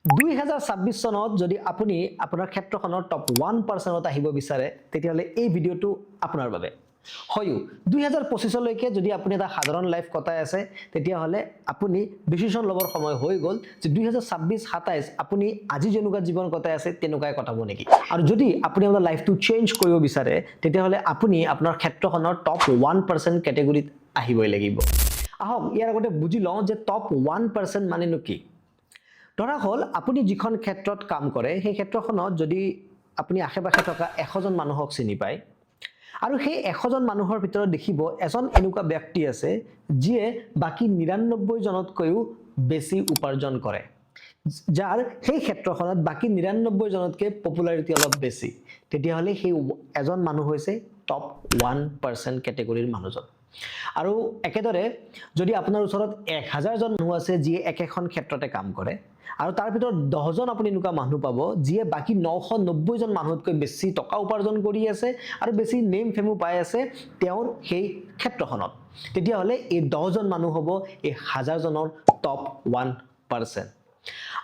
2026 চনত যদি আপুনি আপোনাৰ ক্ষেত্ৰখনৰ টপ 1% আহিব বিচাৰে তেতিয়াহলে এই ভিডিওটো আপোনাৰ বাবে হয়ও 2025 লৈকে যদি আপুনি এটা সাধাৰণ লাইফ কটাই আছে তেতিয়াহলে আপুনি ডিসিশন লবৰ সময় হৈ গল যে 2026 27 আপুনি আজি যেনেকুৱা জীৱন কটাই আছে তেনেকুৱাই কটাব নেকি আৰু যদি আপুনি আপোনাৰ লাইফটো চেঞ্জ কৰিব বিচাৰে তেতিয়াহলে আপুনি আপোনাৰ ক্ষেত্ৰখনৰ টপ 1% ক্যাটেগৰীত আহিবই লাগিব আহক ইয়াৰ আগতে বুজি লওঁ যে টপ 1% মানে কি ধৰা হল আপুনি যিখন ক্ষেত্ৰত কাম কৰে সেই ক্ষেত্ৰখনত যদি আপুনি আশেপাশে থকা 100 জন মানুহক চিনি পায় আৰু সেই 100 জন মানুহৰ ভিতৰত দেখিব এজন এনেকুৱা ব্যক্তি আছে যিয়ে বাকি 99 জনতকৈও বেছি উপাৰ্জন কৰে যাৰ সেই ক্ষেত্ৰখনত বাকি 99 জনতকৈ পপুলাৰিটি অলপ বেছি তেতিয়াহলে সেই এজন মানুহ হৈছে টপ 1% ক্যাটেগৰীৰ মানুহজন আৰু একেদৰে যদি আপোনাৰ ওচৰত 1000 জন মানুহ আছে যিয়ে একেখন ক্ষেত্ৰতে কাম কৰে আৰু তাৰ ভিতৰত 10 জন আপুনি এনেকুৱা মানুহ পাব যিয়ে বাকি 990 জন মানুহতকৈ বেছি টকা উপাৰ্জন কৰি আছে আৰু বেছি নেম ফেমো পাই আছে তেওঁৰ সেই ক্ষেত্ৰখনত তেতিয়াহলে এই 10 জন মানুহ হ'ব এই 1000 জনৰ টপ 1%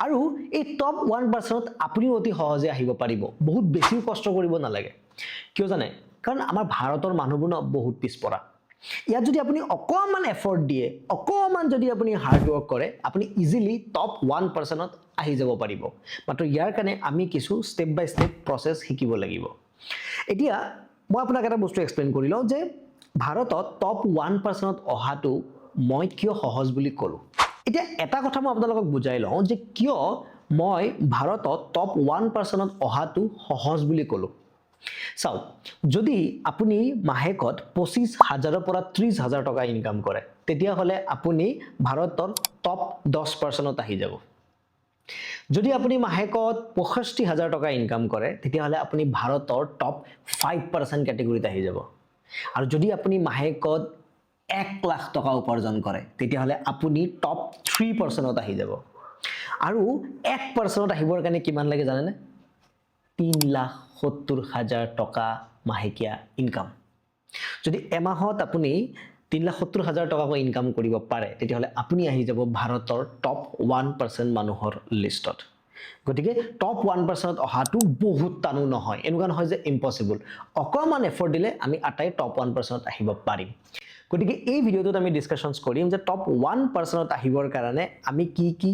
আৰু এই টপ 1%ত আপুনি অতি সহজে আহিব পাৰিব বহুত বেছি কষ্ট কৰিব নালাগে কিয় জানে কাৰণ আমাৰ ভাৰতৰ মানুহবোৰ বহুত পিছপৰা ইয়াত যদি আপুনি অকমান এফৰ্ট দিয়ে অকমান যদি আপুনি হাৰ্ড ওয়াৰ্ক কৰে আপুনি ইজিলি টপ 1%ত আহি যাব পাৰিব মাত্ৰ ইয়াৰ কাৰণে আমি কিছু স্টেপ বাই স্টেপ প্ৰসেস শিকিব লাগিব এতিয়া মই আপোনাক এটা বস্তু এক্সপ্লেইন কৰি লওঁ যে ভাৰতত টপ 1%ত অহাটো মই কিয় সহজ বুলি কলো এতিয়া এটা কথা মই আপোনালোকক বুজাই লওঁ যে কিয় মই ভাৰতত টপ 1%ত অহাটো সহজ বুলি কলো চাও যদি আপুনি মাহেকত 25000 পৰা 30000 টকা ইনকাম কৰে তেতিয়া হলে আপুনি ভাৰতৰ টপ 10%ত আহি যাব যদি আপুনি মাহেকত 65000 টকা ইনকাম কৰে তেতিয়া হলে আপুনি ভাৰতৰ টপ 5% ক্যাটেগৰীত আহি যাব আৰু যদি আপুনি মাহেকত 1 লাখ টকা উপাৰ্জন কৰে তেতিয়া হলে আপুনি টপ 3%ত আহি যাব আৰু 1%ত আহিবৰ কাৰণে কিমান লাগে জানেনে 3,70,000 টকা মাহেকীয়া ইনকাম যদি এমাহত আপুনি 3,70,000 টকাকৈ ইনকাম কৰিব পাৰে তেতিয়াহলে আপুনি আহি যাব ভাৰতৰ টপ 1% মানুহৰ লিষ্টত গতিকে টপ 1%ত অহাটো বহুত টানো নহয় এনেকুৱা নহয় যে ইম্পসিবল অকমান এফৰ্ট দিলে আমি আটাই টপ 1%ত আহিব পাৰিম গতিকে এই ভিডিওটোত আমি ডিসকাশনস কৰিম যে টপ 1%ত আহিবৰ কাৰণে আমি কি কি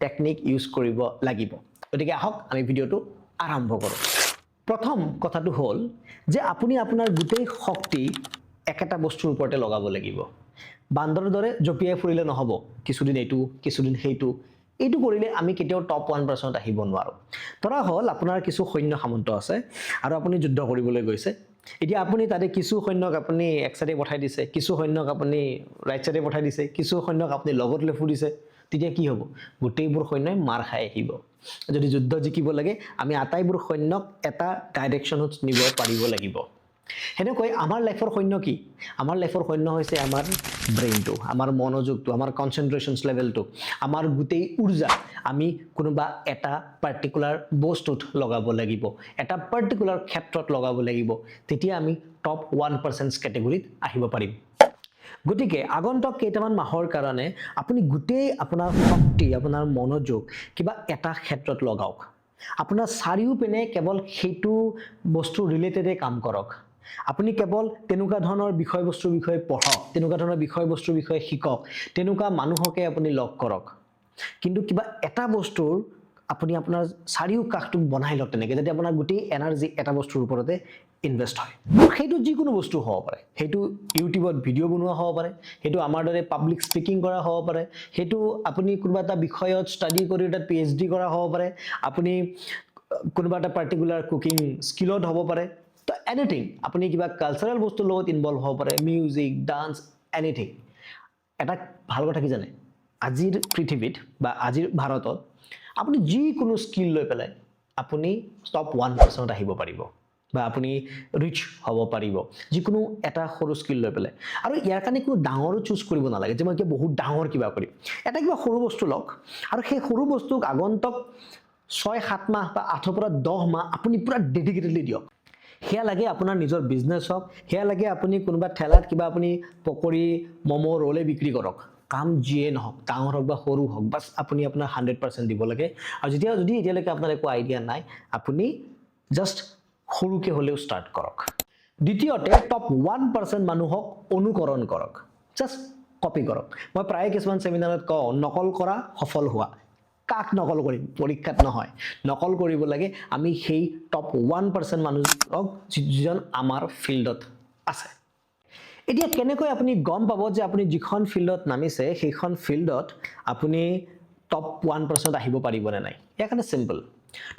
টেকনিক ইউজ কৰিব লাগিব গতিকে আহক আমি ভিডিওটো আৰম্ভ কৰো প্ৰথম কথাটো হ'ল যে আপুনি আপোনাৰ গোটেই শক্তি একটা বস্তুৰ ওপৰতে লগাব লাগিব বান্দৰৰ দৰে জপিয়াই ফুৰিলে নহব কিছুদিন এইটো কিছুদিন সেইটো এইটো কৰিলে আমি কেতিয়াও টপ 1%ত আহিব নোৱাৰো ধৰা হল আপোনাৰ কিছু সৈন্য সামন্ত আছে আৰু আপুনি যুদ্ধ কৰিবলৈ গৈছে এতিয়া আপুনি তাতে কিছু সৈন্যক আপুনি এক সাইডে পঠাই দিছে কিছু সৈন্যক আপুনি ৰাইট সাইডে পঠাই দিছে কিছু সৈন্যক আপুনি লগত লৈ ফুৰিছে তেতিয়া কি হ'ব গোটেইবোৰ সৈন্যই মাৰ খাই আহিব যদি যুদ্ধ জিকিব লাগে আমি আটাইবোৰ সৈন্যক এটা ডাইৰেকশনত নিব পাৰিব লাগিব হেনেকৈ আমাৰ লাইফৰ সৈন্য কি আমাৰ লাইফৰ সৈন্য হৈছে আমাৰ ব্ৰেইনটো আমাৰ মনোযোগটো আমাৰ কনসেন্ট্ৰেশনস লেভেলটো আমাৰ গোটেই ঊৰ্জা আমি কোনোবা এটা পাৰ্টিকুলাৰ বস্তুত লগাব লাগিব এটা পাৰ্টিকুলাৰ ক্ষেত্ৰত লগাব লাগিব তেতিয়া আমি টপ 1% ক্যাটেগৰীত আহিব পাৰিম গতিকে আগন্তুক কেইটামান মাহৰ কাৰণে আপুনি গোটেই আপোনাৰ শক্তি আপোনাৰ মনোযোগ কিবা এটা ক্ষেত্ৰত লগাওক আপোনাৰ চাৰিওপিনে কেৱল হেতু বস্তু ৰিলেটেডে কাম কৰক আপুনি কেৱল তেনেকুৱা ধৰণৰ বিষয়বস্তুৰ বিষয়ে পঢ়ক তেনেকুৱা ধৰণৰ বিষয়বস্তুৰ বিষয়ে শিকক তেনেকুৱা মানুহকে আপুনি লগ কৰক কিন্তু কিবা এটা বস্তুৰ আপুনি আপোনাৰ চাৰিও কাখটো বনাই লওক তেনেকৈ যাতে আপোনাৰ গোটেই এনাৰ্জি এটা বস্তুৰ ওপৰতে ইনভেস্ট হয় হেতু যিকোনো বস্তু হ'ব পাৰে হেতু ইউটিউবত ভিডিও বনোৱা হ'ব পাৰে হেতু আমাৰ দৰে পাব্লিক স্পিকিং কৰা হ'ব পাৰে হেতু আপুনি কোনোবা এটা বিষয়ত ষ্টাডি কৰি এটা পিএইচডি কৰা হ'ব পাৰে আপুনি কোনোবা এটা পাৰ্টিকুলাৰ কুকিং স্কিলত হ'ব পাৰে তো এনিথিং আপুনি কিবা কালচাৰেল বস্তুৰ লগত ইনভলভ হ'ব পাৰে মিউজিক ডান্স এনিথিং এটা ভাল কথা কি জানে আজিৰ পৃথিৱীত বা আজিৰ ভাৰতত আপুনি যিকোনো স্কিল লৈ পেলাই আপুনি টপ 1%ত আহিব পাৰিব বা আপুনি ৰিচ হ'ব পাৰিব যিকোনো এটা সৰু স্কিল লৈ পেলাই আৰু ইয়াৰ কাৰণে কোনো ডাঙৰ চুজ কৰিব নালাগে যে মই কি বহুত ডাঙৰ কিবা কৰিম এটা কিবা সৰু বস্তু লওক আৰু সেই সৰু বস্তুক আগন্তুক 6-7 মাহ বা 8 পৰা 10 মাহ আপুনি পুৰা ডেডিকেটেডলি দিয়ক হেয়া লাগে আপোনাৰ নিজৰ বিজনেছ হওক হেয়া লাগে আপুনি কোনোবা ঠেলাত কিবা আপুনি পকৰি মমো ৰোলে বিক্ৰী কৰক কাম যিয়ে নহওক ডাঙৰ হওক বা সৰু হওক বাছ আপুনি আপোনাৰ 100% দিব লাগে আৰু যদি এতিয়ালৈকে আপোনাৰ একো আইডিয়া নাই আপুনি জাষ্ট সৰুকে হ'লেও ষ্টাৰ্ট কৰক দ্বিতীয়তে টপ 1% মানুহক অনুকৰণ কৰক জাষ্ট কপি কৰক মই প্ৰায় কিছুমান সেমিনাৰত কওঁ নকল কৰা সফল হোৱা কাক নকল কৰিম পৰীক্ষাত নহয় নকল কৰিব লাগে আমি সেই টপ 1% মানুহক যিজন আমাৰ ফিল্ডত আছে এতিয়া কেনেকৈ আপুনি গম পাব যে আপুনি যিখন ফিল্ডত নামিছে সেইখন ফিল্ডত আপুনি টপ 1% আহিব পাৰিব নে নাই ইয়াৰ কাৰণে সিম্পল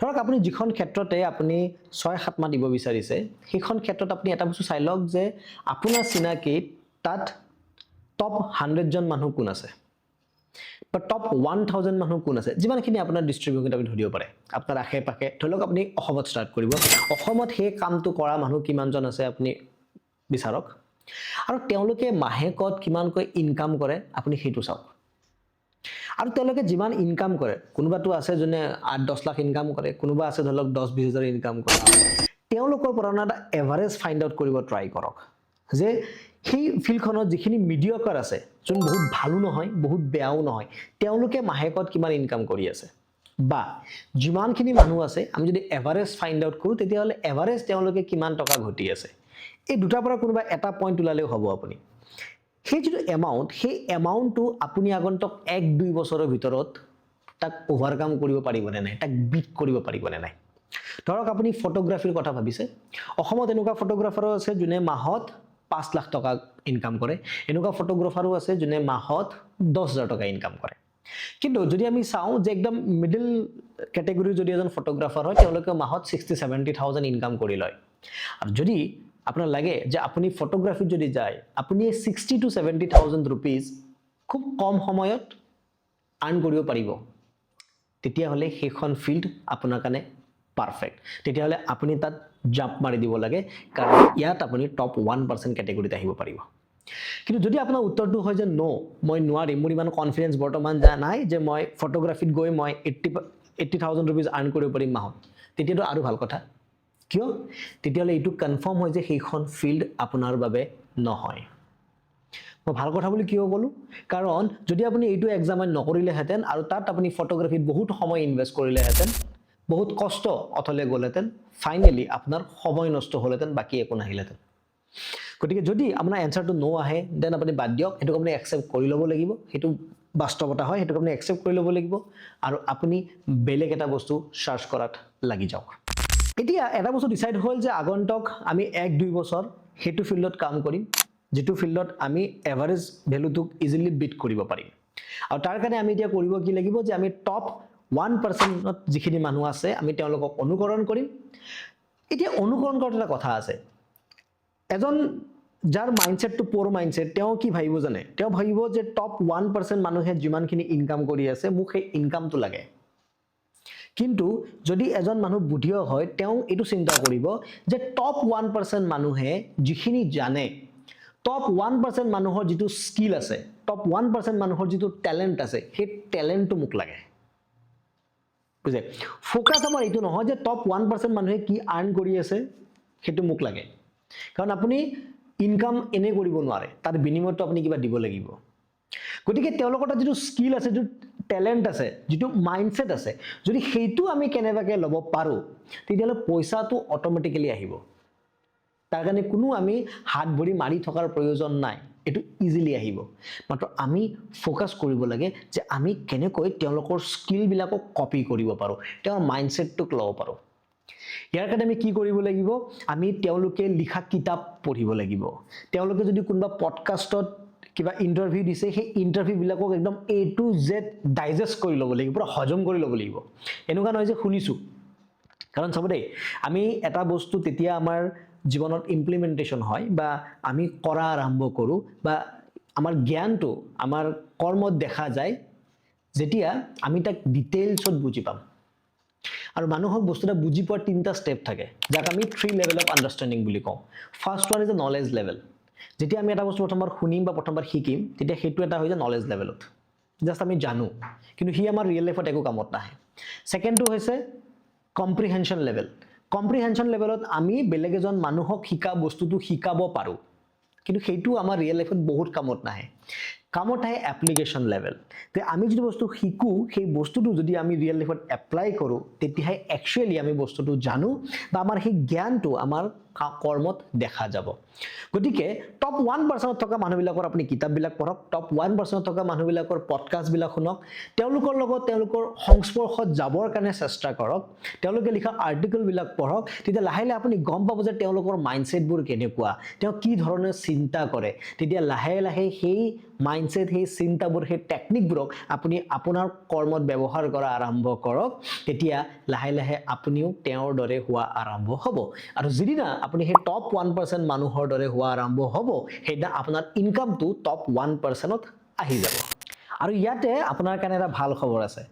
ধৰক আপুনি যিখন ক্ষেত্ৰতে আপুনি 6-7 মাহ দিব বিচাৰিছে সেইখন ক্ষেত্ৰত আপুনি এটা বস্তু চাই লওক যে আপোনাৰ চিনাকি তাত টপ 100 জন মানুহ কোন আছে বা টপ 1000 মানুহ কোন আছে যিমানখিনি আপোনাৰ ডিস্ট্ৰিবিউটত আপুনি ধৰিব পাৰে আপোনাৰ আশে পাশে ধৰি লওক আপুনি অসমত ষ্টাৰ্ট কৰিব অসমত সেই কামটো কৰা মানুহ কিমানজন আছে আপুনি বিচাৰক আৰু তেওঁলোকে মাহেকত কিমানকৈ ইনকাম কৰে আপুনি সেইটো চাওক আৰু তেওঁলোকে যিমান ইনকাম কৰে কোনোবাটো আছে যোনে 8-10 লাখ ইনকাম কৰে কোনোবা আছে ধৰি লওক 10-20 হাজাৰ ইনকাম কৰে তেওঁলোকৰ পৰা এটা এভাৰেজ ফাইন্ড আউট কৰিব ট্ৰাই কৰক যে সেই ফিল্ডখনত যিখিনি মিডিয়কাৰ আছে যোন বহুত ভালো নহয় বহুত বেয়াও নহয় তেওঁলোকে মাহেকত কিমান ইনকাম কৰি আছে বা যিমানখিনি মানুহ আছে আমি যদি এভাৰেজ ফাইন্ড আউট কৰো তেতিয়াহলে এভাৰেজ তেওঁলোকে কিমান টকা ঘটি আছে এই দুটাৰ পৰা কোনোবা এটা পইণ্ট উলালেও হ'ব আপুনি সেই যিটো এমাউণ্ট সেই এমাউণ্টটো আপুনি আগন্তুক 1-2 বছৰৰ ভিতৰত তাক ওভাৰকাম কৰিব পাৰিবনে নাই তাক বিট কৰিব পাৰিবনে নাই ধৰক আপুনি ফটোগ্ৰাফিৰ কথা ভাবিছে অসমত এনেকুৱা ফটোগ্ৰাফাৰো আছে যোনে মাহত 5 লাখ টকা ইনকাম কৰে এনেকুৱা ফটোগ্ৰাফাৰো আছে যোনে মাহত 10,000 টকা ইনকাম কৰে কিন্তু যদি আমি চাওঁ যে একদম মিডল ক্যাটেগৰীৰ যদি এজন ফটোগ্ৰাফাৰ হয় তেওঁলোকে মাহত 60-70,000 ইনকাম কৰি লয় আৰু যদি আপোনাৰ লাগে যে আপুনি ফটোগ্ৰাফিত যদি যায় আপুনি 60-70,000 रुपीस খুব কম সময়ত আৰ্ন কৰিব পাৰিব তেতিয়া হলে সেইখন ফিল্ড আপোনাৰ কাৰণে পাৰফেক্ট তেতিয়া হলে আপুনি তাত জাম্প মাৰি দিব লাগে কাৰণ ইয়াত আপুনি টপ 1% ক্যাটেগৰীত আহিব পাৰিব কিন্তু যদি আপোনাৰ উত্তৰটো হয় যে নো মই নোৱাৰিম মোৰ ইমান কনফিডেন্স বৰ্তমান নাই যে মই ফটোগ্ৰাফিত গৈ মই 80,000 रुपीस আৰ্ন কৰিব পাৰিম মাহত তেতিয়াটো আৰু ভাল কথা কিয় তেতিয়ালে এইটো কনফাৰ্ম হয় যে সেইখন ফিল্ড আপোনাৰ বাবে নহয় মই ভাল কথা বুলি কিয় কলো কাৰণ যদি আপুনি এইটো এক্সাম নকৰিলে হেতেন আৰু তাত আপুনি ফটোগ্ৰাফিত বহুত সময় ইনভেস্ট কৰিলে হেতেন বহুত কষ্ট অথলে গলেতেন ফাইনালি আপোনাৰ সময় নষ্ট হলেতেন বাকি একো নাহিলেতেন গতিকে যদি আপোনাৰ এনসাৰটো নো আহে দেন আপুনি বাদ দিয়ক এটো আপুনি একসেপ্ট কৰি লব লাগিব হেতু বাস্তৱতা হয় হেতু আপুনি একসেপ্ট কৰি লব লাগিব আৰু আপুনি বেলেগ এটা বস্তু সাৰ্চ কৰাত লাগি যাওক এতিয়া এটা বস্তু ডিসাইড হল যে আগন্তুক আমি 1-2 বছৰ হেতু ফিল্ডত কাম কৰিম যেটো ফিল্ডত আমি এভাৰেজ ভ্যালুটোক ইজিলি বিট কৰিব পাৰিম আৰু তাৰ কাৰণে আমি এতিয়া কৰিব কি লাগিব যে আমি টপ 1% ত যিখিনি মানুহ আছে আমি তেওঁলোকক অনুকৰণ কৰিম এতিয়া অনুকৰণ কৰাৰ এটা কথা আছে এজন যাৰ মাইন্ডসেট টু পোৰ মাইন্ডসেট তেওঁ কি ভাবিব জানে তেওঁ ভাবিব যে টপ 1% মানুহে যিমানখিনি ইনকাম কৰি আছে মোক সেই ইনকামটো লাগে কিন্তু যদি এজন মানুহ বুদ্ধিয় হয় তেওঁ এটো চিন্তা কৰিব যে টপ 1% মানুহে যিখিনি জানে টপ 1% মানুহৰ যিটো স্কিল আছে টপ 1% মানুহৰ যিটো ট্যালেন্ট আছে সেই ট্যালেন্টটো মোক লাগে বুঝে ফোকাস আমাৰ এইটো নহয় যে টপ 1% মানুহে কি আৰ্ন কৰি আছে হেতু মোক লাগে কাৰণ আপুনি ইনকাম এনে কৰিব নোৱাৰে তাৰ বিনিময়ত আপুনি কিবা দিব লাগিব গতিকে তেওঁলোকৰ যিটো স্কিল আছে যিটো ট্যালেন্ট আছে যিটো মাইন্ডসেট আছে যদি হেতু আমি কেনেবাকে লব পাৰো তেতিয়ালে পইচাটো অটোমেটিক্যালি আহিব তাৰ কাৰণে কোনো আমি হাত ভৰি মাৰি থকাৰ প্ৰয়োজন নাই এটো ইজিলি আহিব মাত্ৰ আমি ফোকাস কৰিব লাগে যে আমি কেনেকৈ তেওঁলোকৰ স্কিল বিলাকক কপি কৰিব পাৰো তেওঁৰ মাইন্ডসেটটোক লব পাৰো ইয়াৰ কাৰণে আমি কি কৰিব লাগিব আমি তেওঁলোকে লিখা কিতাপ পঢ়িব লাগিব তেওঁলোকে যদি কোনবা পডকাষ্টত কিবা ইন্টাৰভিউ দিছে সেই ইন্টাৰভিউ বিলাকক একদম A to Z ডাইজেস্ট কৰি লব লাগিব পুৰা হজম কৰি লব লাগিব এনেকুৱা নহয় যে শুনিছো কাৰণ সবদে আমি এটা বস্তু তেতিয়া আমাৰ জীৱনত ইমপ্লিমেন্টেশন হয় বা আমি কৰা আৰম্ভ কৰো বা আমাৰ জ্ঞানটো আমাৰ কৰ্মত দেখা যায় যেতিয়া আমি তাক ডিটেইলছত বুজি পাম আৰু মানুহক বস্তুটা বুজি পোৱাৰ তিনটা স্টেপ থাকে যাক আমি 3 লেভেল অফ আন্ডাৰষ্টেণ্ডিং বুলি কওঁ first one is a knowledge level যেতিয়া আমি এটা বস্তু প্ৰথমবাৰ শুনিম বা প্ৰথমবাৰ শিকিম তেতিয়া হেতু এটা হৈ যায় নলেজ লেভেলত জাস্ট আমি জানো কিন্তু হি আমাৰ ৰিয়েল লাইফত একো কামত নাহে সেকেন্ডটো হৈছে কম্প্ৰিহেনশন লেভেল কম্প্ৰিহেনশন লেভেলত আমি বেলেগ এজন মানুহক শিকা বস্তুটো শিকাব পাৰো কিন্তু হেতু আমাৰ ৰিয়েল লাইফত বহুত কামত নাহে কামত আহে এপ্লিকেশ্যন লেভেল তে আমি যদি বস্তু শিকো সেই বস্তুটো যদি আমি ৰিয়েল লাইফত এপ্লাই কৰোঁ তেতিয়াহে একচুৱেলি আমি বস্তুটো জানো বা আমাৰ সেই জ্ঞানটো আমাৰ কৰ্মত দেখা যাব গতিকে টপ 1% থকা মানুহবিলাকৰ আপুনি কিতাপবিলাক পঢ়ক টপ 1% থকা মানুহবিলাকৰ পডকাষ্টবিলাক শুনক তেওঁলোকৰ লগত তেওঁলোকৰ সংস্পৰ্শত যাবৰ কাৰণে চেষ্টা কৰক তেওঁলোকে লিখা আৰ্টিকেলবিলাক পঢ়ক তেতিয়া লাহে লাহে আপুনি গম পাব যে তেওঁলোকৰ মাইণ্ডছেটবোৰ কেনেকুৱা তেওঁ কি ধৰণৰ চিন্তা কৰে তেতিয়া লাহে লাহে সেই মাইণ্ডছেট সেই চিন্তাবোৰ সেই টেকনিকবোৰক আপুনি আপোনাৰ কৰ্মত ব্যৱহাৰ কৰা আৰম্ভ কৰক তেতিয়া লাহে লাহে আপুনিও তেওঁৰ দৰে হোৱা আৰম্ভ হ'ব আৰু যিদিনা আপুনি সেই টপ 1% মানুহৰ দৰে হোৱা আৰম্ভ হ'ব সেইদিনা আপোনাৰ ইনকামটো টপ 1%ত আহি যাব আৰু ইয়াতে আপোনাৰ কাৰণে এটা ভাল খবৰ আছে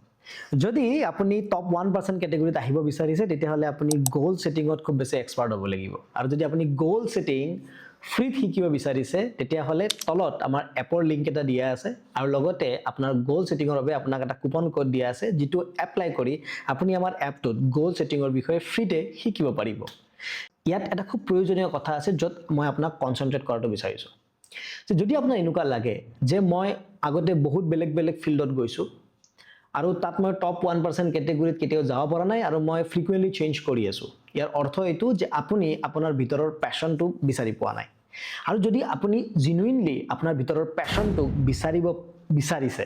যদি আপুনি টপ 1% ক্যাটেগৰীত আহিব বিচাৰিছে তেতিয়াহলে আপুনি গোল সেটিংত খুব বেছি এক্সপাৰ্ট হ'ব লাগিব আৰু যদি আপুনি গোল সেটিং ফ্ৰীত শিকিব বিচাৰিছে তেতিয়াহলে তলত আমাৰ এপৰ লিংক এটা দিয়া আছে আৰু লগতে আপোনাৰ গোল সেটিংৰ বাবে আপোনাক এটা কুপন কোড দিয়া আছে যেটো এপ্লাই কৰি আপুনি আমাৰ এপটোত গোল সেটিংৰ বিষয়ে ফ্ৰীতে শিকিব পাৰিব ইয়াত এটা খুব প্ৰয়োজনীয় কথা আছে যত মই আপোনাক কনসেন্ট্ৰেট কৰাটো বিচাৰিছো যে যদি আপোনাৰ এনেকুৱা লাগে যে মই আগতে বহুত বেলেগ বেলেগ ফিল্ডত গৈছো আৰু তাত মই টপ 1% ক্যাটেগৰীত কেতিয়াও যাব পৰা নাই আৰু মই ফ্ৰিকুৱেন্টলি চেঞ্জ কৰি আছো ইয়াৰ অৰ্থ এইটো যে আপুনি আপোনাৰ ভিতৰৰ প্যাশনটো বিচাৰি পোৱা নাই আৰু যদি আপুনি জেনুইনলি আপোনাৰ ভিতৰৰ প্যাশনটো বিচাৰিব বিচাৰিছে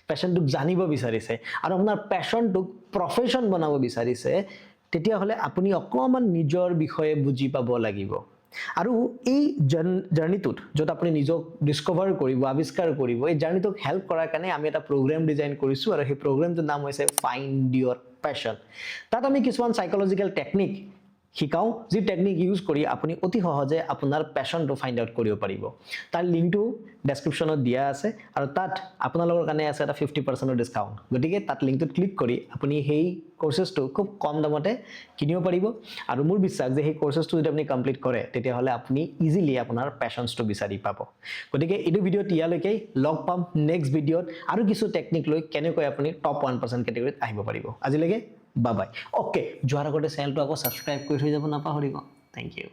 প্যাশনটো জানিব বিচাৰিছে আৰু আপোনাৰ প্যাশনটো প্ৰফেশন বনাব বিচাৰিছে তেতিয়াহলে আপুনি অকমান নিজৰ বিষয়ে বুজি পাব লাগিব আৰু এই জাৰ্নিটোত যত আপুনি নিজক ডিসকভাৰ কৰিব আৱিষ্কাৰ কৰিব এই জাৰ্নিটোক হেল্প কৰাৰ কাৰণে আমি এটা প্ৰগ্ৰাম ডিজাইন কৰিছো আৰু সেই প্ৰগ্ৰামটোৰ নাম হৈছে ফাইণ্ড ইউৰ প্যাশন তাত আমি কিছুমান সাইকোলজিক্যাল টেকনিক শিকাও যি টেকনিক ইউজ কৰি আপুনি অতি সহজে আপোনাৰ প্যাশনটো ফাইণ্ড আউট কৰিব পাৰিব তাৰ লিংকটো ডেসক্ৰিপচনত দিয়া আছে আৰু তাত আপোনালোকৰ কাৰণে আছে এটা 50% ডিসকাউন্ট গতিকে তাত লিংকটোত ক্লিক কৰি আপুনি সেই কোৰ্সটো খুব কম দামতে কিনিব পাৰিব আৰু মোৰ বিশ্বাস যে সেই কোৰ্সটো যদি আপুনি কমপ্লিট কৰে তেতিয়াহলে আপুনি ইজিলি আপোনাৰ প্যাশনটো বিচাৰি পাব গতিকে এই ভিডিঅ'ত ইয়ালৈকে লগ পাম নেক্সট ভিডিঅ'ত আৰু কিছু টেকনিক লৈ কেনেকৈ আপুনি টপ 1% ক্যাটেগৰীত আহিব পাৰিব আজিলৈকে Bye bye. Okay, যোৱাৰ আগতে চেনেলটো আকৌ সাবস্ক্ৰাইব কৰি থৈ যাব নাপাহৰিব। Thank you.